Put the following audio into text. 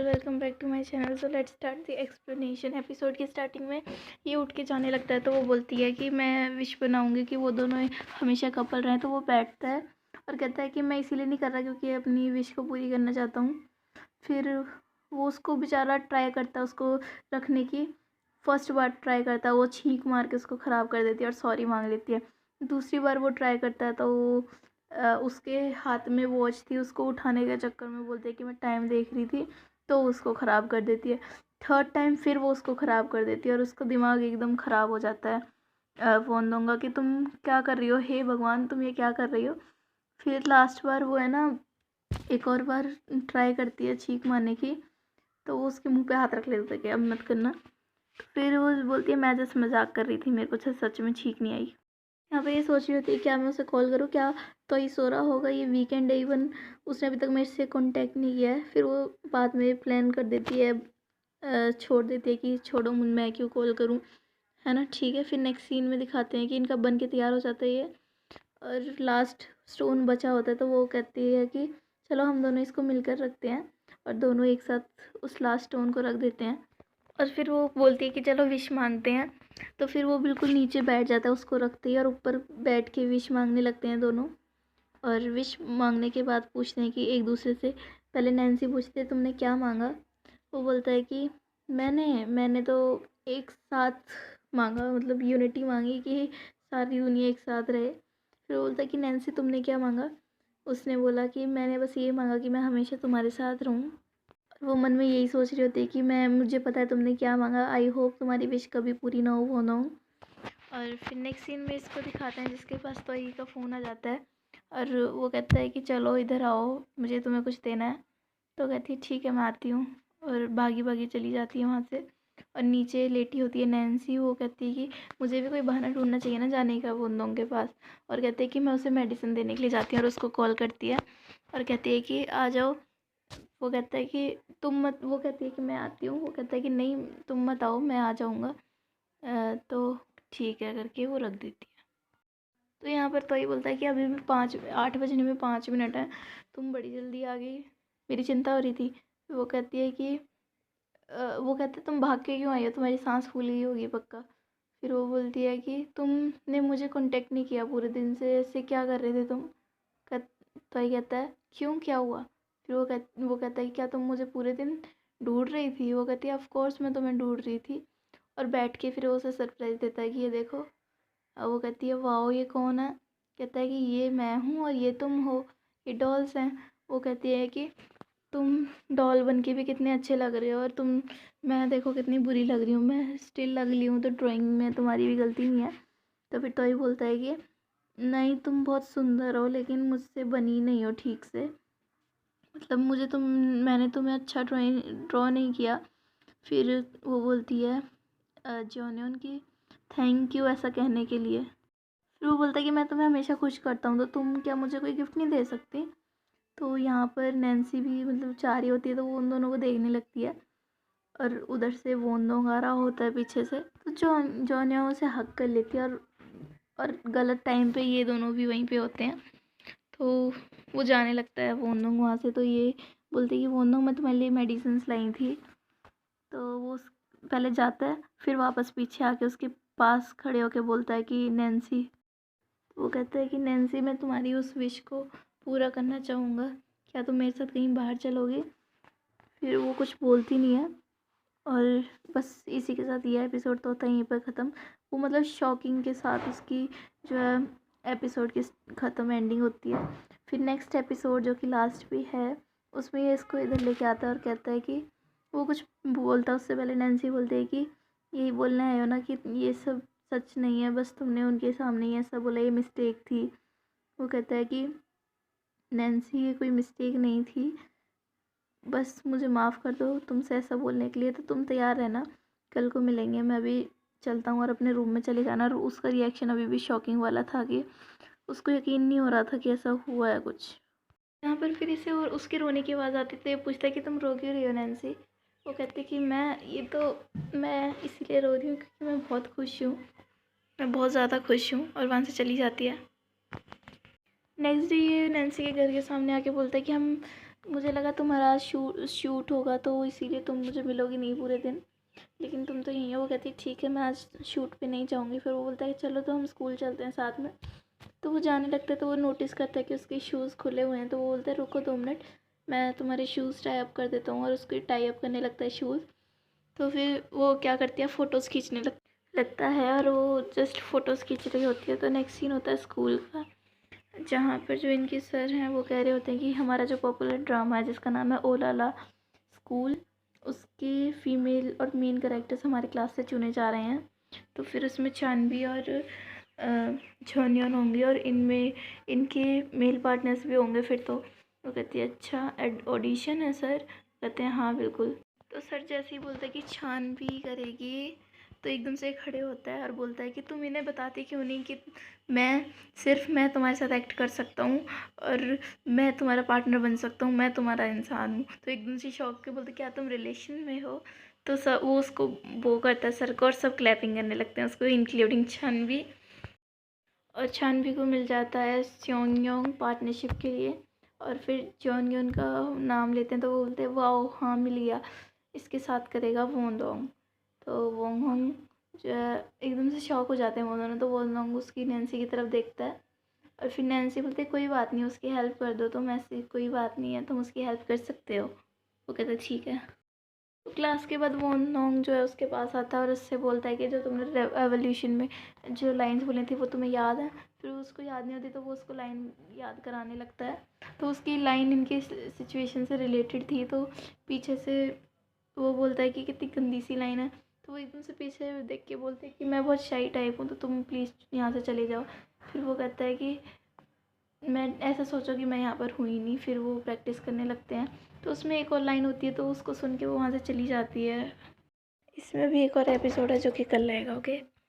Welcome back to my channel. So let's start the explanation. Episode की starting में ये उठ के जाने लगता है तो वो बोलती है कि मैं विश बनाऊंगी कि वो दोनों हमेशा कपल रहें। तो वो बैठता है और कहता है कि मैं इसीलिए नहीं कर रहा क्योंकि अपनी विश को पूरी करना चाहता हूँ। फिर वो उसको बेचारा ट्राई करता है उसको रखने की। फर्स्ट बार ट्राई करता है, वो छींक मार के उसको ख़राब कर देती है और सॉरी मांग लेती है। दूसरी बार वो ट्राई करता है तो वो उसके हाथ में वॉच थी, उसको उठाने के चक्कर में बोलते हैं कि मैं टाइम देख रही थी, तो उसको ख़राब कर देती है। थर्ड टाइम फिर वो उसको ख़राब कर देती है और उसका दिमाग एकदम ख़राब हो जाता है। फ़ोन दूंगा कि तुम क्या कर रही हो, हे भगवान तुम ये क्या कर रही हो। फिर लास्ट बार वो है ना एक और बार ट्राई करती है छींक मारने की, तो वो उसके मुंह पे हाथ रख लेता है कि अब मत करना। तो फिर वो बोलती है मैं जस्ट मजाक कर रही थी, मेरे को सच में छींक नहीं आई। यहाँ पे ये सोच रही होती है क्या मैं उसे कॉल करूँ, क्या तो ये सो रहा होगा, ये वीकेंड है, इवन उसने अभी तक मेरे से कांटेक्ट नहीं किया है। फिर वो बाद में प्लान कर देती है, छोड़ देती है कि छोड़ो मैं क्यों कॉल करूँ, है ना, ठीक है। फिर नेक्स्ट सीन में दिखाते हैं कि इनका बन के तैयार हो जाता है ये, और लास्ट स्टोन बचा होता है तो वो कहती है कि चलो हम दोनों इसको मिलकर रखते हैं, और दोनों एक साथ उस लास्ट स्टोन को रख देते हैं। और फिर वो बोलती है कि चलो विश मांगते हैं। तो फिर वो बिल्कुल नीचे बैठ जाता है उसको रखते ही, और ऊपर बैठ के विश मांगने लगते हैं दोनों। और विश मांगने के बाद पूछते हैं कि एक दूसरे से, पहले नैन्सी पूछती है तुमने क्या मांगा। वो बोलता है कि मैंने तो एक साथ मांगा, मतलब यूनिटी मांगी कि सारी दुनिया एक साथ रहे। फिर वो बोलता है कि नैन्सी तुमने क्या मांगा। उसने बोला कि मैंने बस ये मांगा कि मैं हमेशा तुम्हारे साथ रहूँ। वो मन में यही सोच रही होती है कि मुझे पता है तुमने क्या मांगा, आई होप तुम्हारी विश कभी पूरी ना हो, वो ना हो। और फिर नेक्स्ट सीन में इसको दिखाते हैं जिसके पास तोई का फ़ोन आ जाता है, और वो कहता है कि चलो इधर आओ, मुझे तुम्हें कुछ देना है। तो कहती है ठीक है मैं आती हूँ, और भागी भागी चली जाती है वहाँ से। और नीचे लेटी होती है नैन्सी, वो कहती है कि मुझे भी कोई बहाना ढूंढना चाहिए ना जाने का बूंदों के पास। और कहते हैं कि मैं उसे मेडिसिन देने के लिए जाती हूँ, और उसको कॉल करती है और कहती है कि आ जाओ। वो कहता है कि तुम मत, वो कहती है कि मैं आती हूँ, वो कहता है कि नहीं तुम मत आओ मैं आ जाऊँगा। तो ठीक है करके वो रख देती है। तो यहाँ पर तो ये बोलता है कि अभी भी 8 बजने में 5 मिनट है, तुम बड़ी जल्दी आ गई, मेरी चिंता हो रही थी। वो कहती है कि वो कहते तुम भाग के क्यों आई हो, तुम्हारी सांस फूल गई होगी पक्का। फिर वो बोलती है कि तुमने मुझे कांटेक्ट नहीं किया पूरे दिन से, ऐसे क्या कर रहे थे तुम। तो ये कहता है क्यों क्या हुआ। फिर वो कहता है कि क्या तुम मुझे पूरे दिन ढूंढ रही थी। वो कहती है ऑफ कोर्स मैं तुम्हें ढूंढ रही थी। और बैठ के फिर वो उसे सरप्राइज़ देता है कि ये देखो। अब वो कहती है वाओ ये कौन है। कहता है कि ये मैं हूँ और ये तुम हो, ये डॉल्स हैं। वो कहती है कि तुम डॉल बन के भी कितने अच्छे लग रहे हो, और मैं देखो कितनी बुरी लग रही हूँ, मैं स्टिल अगली हूँ, तो ड्राइंग में तुम्हारी भी गलती नहीं है। तो फिर तो ही बोलता है कि नहीं तुम बहुत सुंदर हो लेकिन मुझसे बनी नहीं हो ठीक से, मतलब मैंने तुम्हें अच्छा ड्रॉ नहीं किया। फिर वो बोलती है जॉनयन की थैंक यू ऐसा कहने के लिए। फिर वो बोलता है कि मैं तुम्हें हमेशा खुश करता हूँ, तो तुम क्या मुझे कोई गिफ्ट नहीं दे सकती। तो यहाँ पर नैन्सी भी मतलब चाह रही होती है, तो वो उन दोनों को देखने लगती है, और उधर से वोंदोंग आ रहा होता है पीछे से, तो जॉनयन उसे हक कर लेती है। और गलत टाइम पे ये दोनों भी वहीं पे होते हैं, तो वो जाने लगता है वोंदोंग वहाँ से। तो ये बोलते हैं कि वोंदोंग मैं तुम्हारे लिए मेडिसिन्स लाई थी। तो वो पहले जाता है, फिर वापस पीछे आके उसके पास खड़े होके बोलता है कि नैन्सी। वो कहता है कि नैन्सी मैं तुम्हारी उस विश को पूरा करना चाहूँगा, क्या तुम मेरे साथ कहीं बाहर चलोगे। फिर वो कुछ बोलती नहीं है, और बस इसी के साथ ये एपिसोड तो होता है यहीं पर ख़त्म। वो मतलब शॉकिंग के साथ उसकी जो है एपिसोड की ख़त्म एंडिंग होती है। फिर नेक्स्ट एपिसोड जो कि लास्ट भी है, उसमें ये इसको इधर लेके आता है और कहता है कि वो कुछ बोलता है उससे पहले नैन्सी बोलती है कि यही बोलना है ना कि ये सब सच नहीं है, बस तुमने उनके सामने ही ऐसा बोला, ये मिस्टेक थी। वो कहता है कि नैन्सी ये कोई मिस्टेक नहीं थी, बस मुझे माफ़ कर दो तुमसे ऐसा बोलने के लिए। तो तुम तैयार रहना, कल को मिलेंगे, मैं अभी चलता हूँ, और अपने रूम में चले जाना। और उसका रिएक्शन अभी भी शॉकिंग वाला था कि उसको यकीन नहीं हो रहा था कि ऐसा हुआ है कुछ। यहाँ पर फिर इसे और उसके रोने की आवाज़ आती, तो ये पूछता है कि तुम रो क्यों रही हो नैन्सी। वो कहती है कि मैं इसीलिए रो रही हूँ क्योंकि मैं बहुत खुश हूँ, मैं बहुत ज़्यादा खुश हूँ। और वहाँ से चली जाती है। नेक्स्ट डे ये नैन्सी के घर के सामने आके बोलता है कि हम मुझे लगा तुम्हारा आज शूट होगा तो इसीलिए तुम मुझे मिलोगी नहीं पूरे दिन, लेकिन तुम तो यहीं हो। वो कहती है ठीक है मैं आज शूट पे नहीं जाऊँगी। फिर वो बोलता है चलो तो हम स्कूल चलते हैं साथ में। तो वो जाने लगता है तो वो नोटिस करता है कि उसके शूज़ खुले हुए हैं। तो वो बोलता है रुको 2 मिनट, मैं तुम्हारे शूज़ टाई अप कर देता हूँ। और उसकी टाई अप करने लगता है शूज़। तो फिर वो क्या करती है, फ़ोटोज़ खींचने लगता है और वो जस्ट फ़ोटोज़ खींच रही होती है। तो नेक्स्ट सीन होता है स्कूल का, जहाँ पर जो इनके सर हैं वो कह रहे होते हैं कि हमारा जो पॉपुलर ड्रामा है जिसका नाम है ओ लाला स्कूल, उसके फीमेल और मेन कैरेक्टर्स हमारी क्लास से चुने जा रहे हैं। तो फिर उसमें चांदवी और झोनियन होंगी और इनमें इनके मेल पार्टनर्स भी होंगे। फिर तो वो कहती है अच्छा ऑडिशन है सर? कहते हैं हाँ बिल्कुल। तो सर जैसे ही बोलते हैं कि छानबी करेगी तो एकदम से खड़े होता है और बोलता है कि तुम इन्हें बताती क्यों नहीं कि मैं तुम्हारे साथ एक्ट कर सकता हूँ और मैं तुम्हारा पार्टनर बन सकता हूँ, मैं तुम्हारा इंसान हूँ। तो एकदम से शौक के बोलते क्या तुम रिलेशन में हो? तो सब वो उसको वो करता है सर को और सब क्लैपिंग करने लगते हैं उसको, इंक्लूडिंग छानवी। और छानवी को मिल जाता है स्योंगयोंग पार्टनरशिप के लिए। और फिर जॉनयोन का नाम लेते हैं तो वो बोलते हैं वाओ हाँ मिल गया, इसके साथ करेगा वोंदोंग। तो वोंगहोंग जो है एकदम से शॉक हो जाते हैं वो दोनों। तो वोंदोंग उसकी नैन्सी की तरफ देखता है और फिर नैन्सी बोलती है कोई बात नहीं उसकी हेल्प कर दो तुम, ऐसी कोई बात नहीं है तुम उसकी हेल्प कर सकते हो। वो कहता है ठीक है। तो क्लास के बाद वो नोंग जो है उसके पास आता है और उससे बोलता है कि जो तुमने रेवोल्यूशन में जो लाइंस बोली थी वो तुम्हें याद है? फिर उसको याद नहीं होती तो वो उसको लाइन याद कराने लगता है। तो उसकी लाइन इनकी सिचुएशन से रिलेटेड थी तो पीछे से वो बोलता है कि कितनी गंदी सी लाइन है। तो वो एकदम से पीछे देख के बोलते हैं कि मैं बहुत शाई टाइप हूँ तो तुम प्लीज़ यहाँ से चले जाओ। फिर वो कहता है कि मैं ऐसा सोचा कि मैं यहाँ पर हुई नहीं। फिर वो प्रैक्टिस करने लगते हैं। तो उसमें एक और लाइन होती है तो उसको सुन के वो वहाँ से चली जाती है। इसमें भी एक और एपिसोड है जो कि कल रहेगा। ओके।